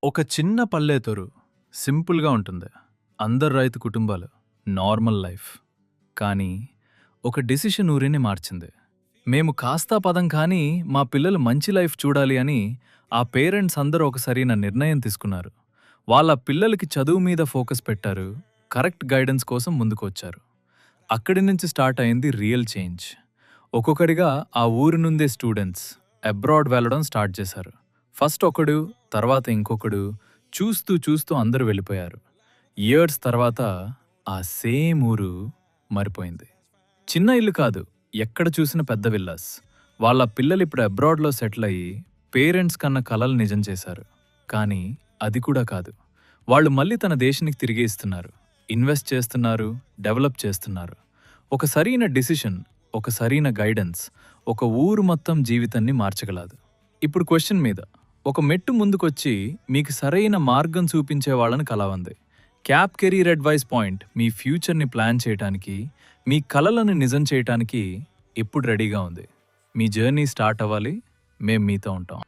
ఒక చిన్న పల్లెటూరు సింపుల్‌గా ఉంటుంది. అందరు రైతు కుటుంబాలు. Normal life. కానీ ఒక డెసిషన్ ఊరిని మార్చింది. మేము కాస్తా పదం కానీ మా పిల్లలు మంచి లైఫ్ చూడాలి అని ఆ పేరెంట్స్ అందరూ ఒక సరైన నిర్ణయం తీసుకున్నారు. వాళ్ళ పిల్లలకి చదువు మీద ఫోకస్ పెట్టారు. కరెక్ట్ గైడెన్స్ కోసం ముందుకొచ్చారు. అక్కడి నుంచి స్టార్ట్ అయింది రియల్ చేంజ్. ఒక్కొక్కడిగా ఆ ఊరి నుండే స్టూడెంట్స్ అబ్రాడ్ వెళ్ళడం స్టార్ట్ చేశారు. ఫస్ట్ ఒకడు, తర్వాత ఇంకొకడు, చూస్తూ చూస్తూ అందరూ వెళ్ళిపోయారు. ఇయర్స్ తర్వాత ఆ సేమ్ ఊరు మారిపోయింది. చిన్న ఇల్లు కాదు, ఎక్కడ చూసిన పెద్ద విల్లాస్. వాళ్ళ పిల్లలిప్పుడు అబ్రాడ్‌లో సెటిల్ అయ్యి పేరెంట్స్ కన్న కలలు నిజం చేశారు. కానీ అది కూడా కాదు. వాళ్ళు మళ్ళీ తన దేశానికి తిరిగి ఇస్తున్నారు. ఇన్వెస్ట్ చేస్తున్నారు, డెవలప్ చేస్తున్నారు. ఒక సరైన డిసిషన్, ఒక సరైన గైడెన్స్, ఒక ఊరు మొత్తం జీవితాన్ని మార్చగలదు. ఇప్పుడు క్వశ్చన్ మీద ఒక మెట్టు ముందుకొచ్చి మీకు సరైన మార్గం చూపించే వాళ్ళని కలవంది. క్యాప్ కెరీర్ అడ్వైస్ పాయింట్ మీ ఫ్యూచర్ని ప్లాన్ చేయడానికి, మీ కలలను నిజం చేయటానికి ఇప్పుడు రెడీగా ఉంది. మీ జర్నీ స్టార్ట్ అవ్వాలి. మేం మీతో ఉంటాం.